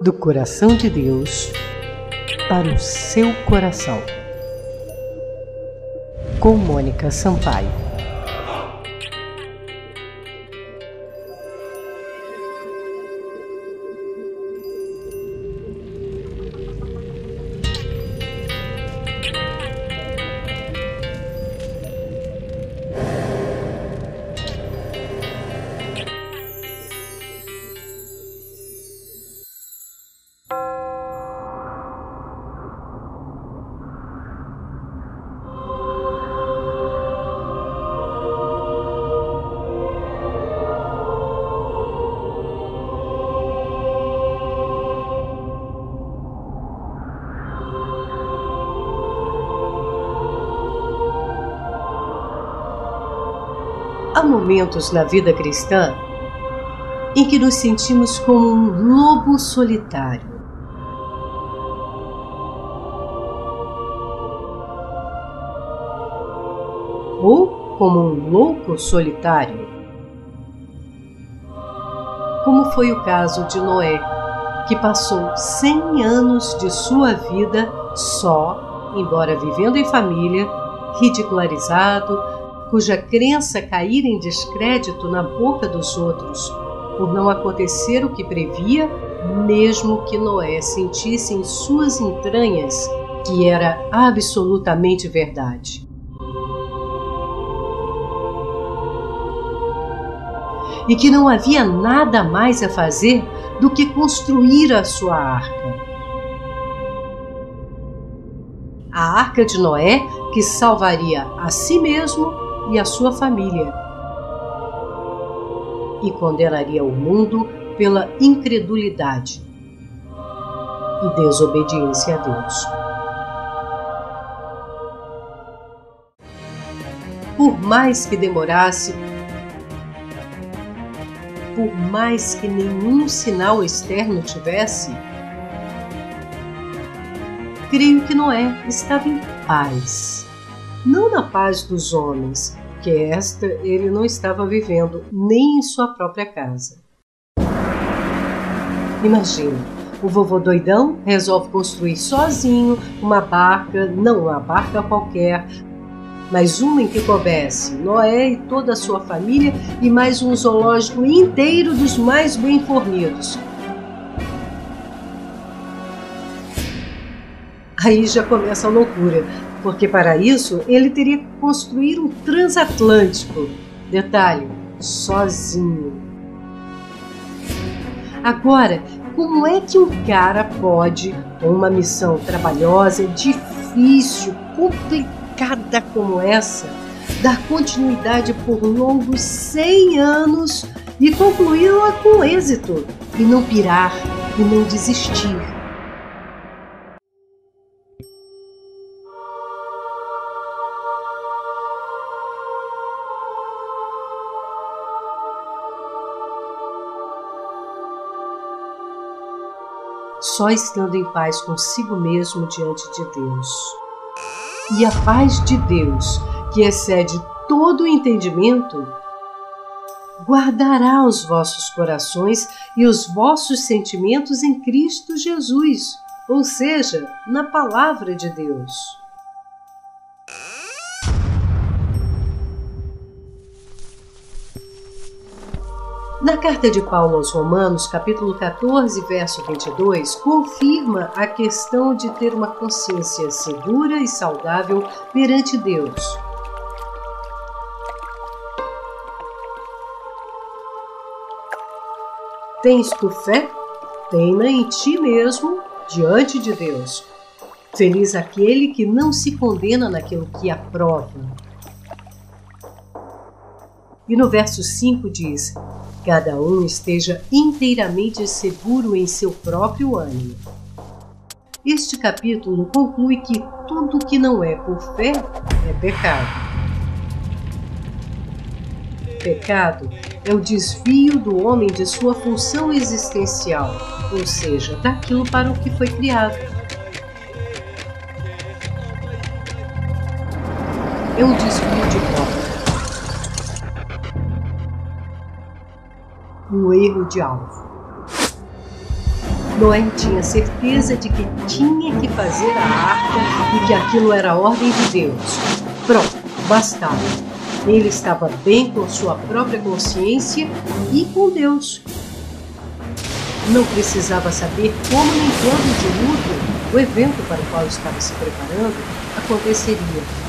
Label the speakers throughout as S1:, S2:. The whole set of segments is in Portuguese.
S1: Do coração de Deus para o seu coração. Com Mônica Sampaio. Há momentos na vida cristã em que nos sentimos como um lobo solitário. Ou como um louco solitário. Como foi o caso de Noé, que passou 100 anos de sua vida só, embora vivendo em família, ridicularizado, cuja crença caíra em descrédito na boca dos outros, por não acontecer o que previa, mesmo que Noé sentisse em suas entranhas que era absolutamente verdade. E que não havia nada mais a fazer do que construir a sua arca. A arca de Noé, que salvaria a si mesmo e a sua família, e condenaria o mundo pela incredulidade e desobediência a Deus. Por mais que demorasse, por mais que nenhum sinal externo tivesse, creio que Noé estava em paz. Não na paz dos homens, que esta ele não estava vivendo nem em sua própria casa. Imagina, o vovô doidão resolve construir sozinho uma barca, não uma barca qualquer, mas uma em que coubesse Noé e toda a sua família e mais um zoológico inteiro dos mais bem fornidos. Aí já começa a loucura, porque para isso ele teria que construir um transatlântico. Detalhe, sozinho. Agora, como é que um cara pode, com uma missão trabalhosa, difícil, complicada como essa, dar continuidade por longos 100 anos e concluí-la com êxito, e não pirar, e não desistir? Só estando em paz consigo mesmo diante de Deus. E a paz de Deus, que excede todo o entendimento, guardará os vossos corações e os vossos sentimentos em Cristo Jesus, ou seja, na Palavra de Deus. Na carta de Paulo aos Romanos, capítulo 14, verso 22, confirma a questão de ter uma consciência segura e saudável perante Deus. Tens tu fé? Tem-na em ti mesmo, diante de Deus. Feliz aquele que não se condena naquilo que aprova. E no verso 5 diz: cada um esteja inteiramente seguro em seu próprio ânimo. Este capítulo conclui que tudo que não é por fé é pecado. Pecado é o desvio do homem de sua função existencial, ou seja, daquilo para o que foi criado. É um desvio de rota. Um erro de alvo. Noé tinha certeza de que tinha que fazer a arca e que aquilo era a ordem de Deus. Pronto, bastava. Ele estava bem com sua própria consciência e com Deus. Não precisava saber como nem quando de luto o evento para o qual estava se preparando aconteceria.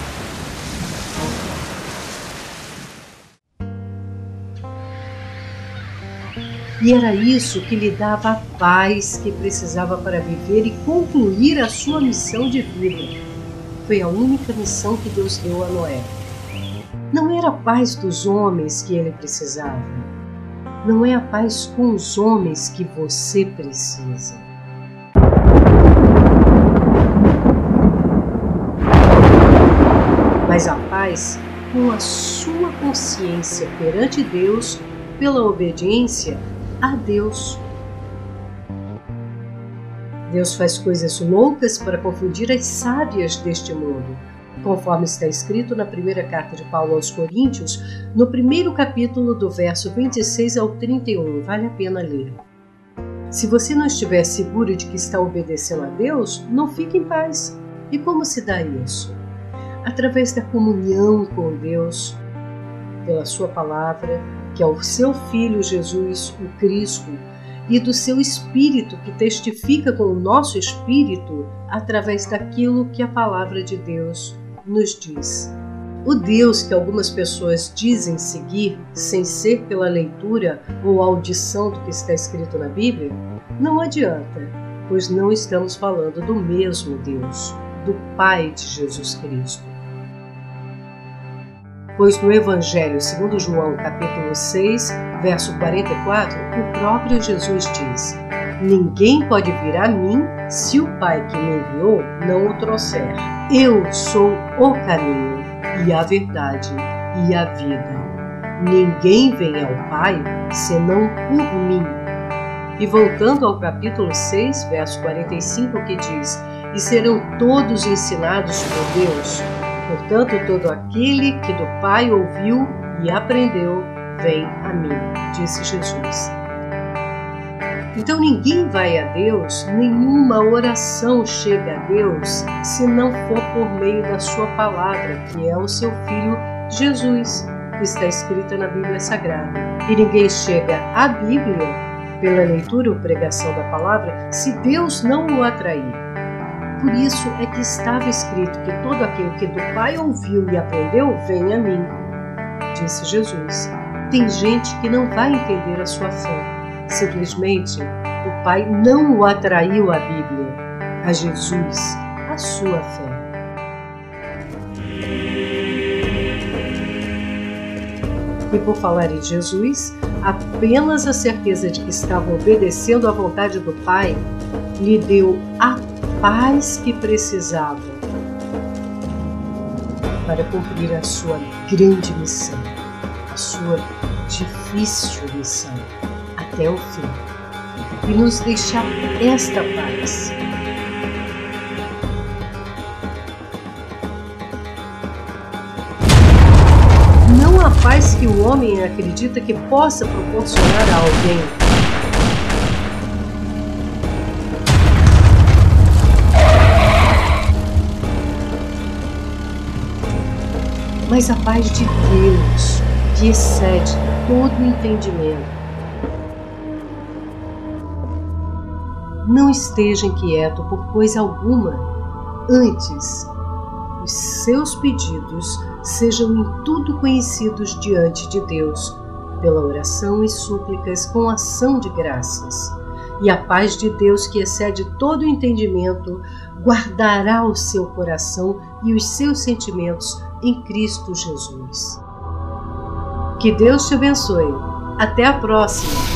S1: E era isso que lhe dava a paz que precisava para viver e concluir a sua missão de vida. Foi a única missão que Deus deu a Noé. Não era a paz dos homens que ele precisava. Não é a paz com os homens que você precisa. Mas a paz com a sua consciência perante Deus pela obediência a Deus. Deus faz coisas loucas para confundir as sábias deste mundo, conforme está escrito na primeira carta de Paulo aos Coríntios, no primeiro capítulo do verso 26 ao 31. Vale a pena ler. Se você não estiver seguro de que está obedecendo a Deus, não fique em paz. E como se dá isso? Através da comunhão com Deus, pela sua palavra, que é o seu Filho Jesus, o Cristo, e do seu Espírito que testifica com o nosso Espírito através daquilo que a palavra de Deus nos diz. O Deus que algumas pessoas dizem seguir, sem ser pela leitura ou audição do que está escrito na Bíblia, não adianta, pois não estamos falando do mesmo Deus, do Pai de Jesus Cristo. Pois no Evangelho segundo João, capítulo 6, verso 44, o próprio Jesus diz: ninguém pode vir a mim se o Pai que me enviou não o trouxer. Eu sou o caminho e a verdade e a vida. Ninguém vem ao Pai senão por mim. E voltando ao capítulo 6, verso 45, que diz: e serão todos ensinados por Deus. Portanto, todo aquele que do Pai ouviu e aprendeu, vem a mim, disse Jesus. Então ninguém vai a Deus, nenhuma oração chega a Deus, se não for por meio da sua palavra, que é o seu Filho Jesus, que está escrita na Bíblia Sagrada. E ninguém chega à Bíblia, pela leitura ou pregação da palavra, se Deus não o atrair. Por isso é que estava escrito que todo aquele que do Pai ouviu e aprendeu, vem a mim, disse Jesus. Tem gente que não vai entender a sua fé. Simplesmente, o Pai não o atraiu à Bíblia, a Jesus, a sua fé. E por falar em Jesus, apenas a certeza de que estavam obedecendo à vontade do Pai lhe deu a paz que precisava para cumprir a sua grande missão, a sua difícil missão, até o fim, e nos deixar esta paz. Não a paz que o homem acredita que possa proporcionar a alguém, mas a paz de Deus, que excede todo entendimento. Não esteja inquieto por coisa alguma. Antes, os seus pedidos sejam em tudo conhecidos diante de Deus, pela oração e súplicas com ação de graças. E a paz de Deus, que excede todo entendimento, guardará o seu coração e os seus sentimentos em Cristo Jesus. Que Deus te abençoe. Até a próxima!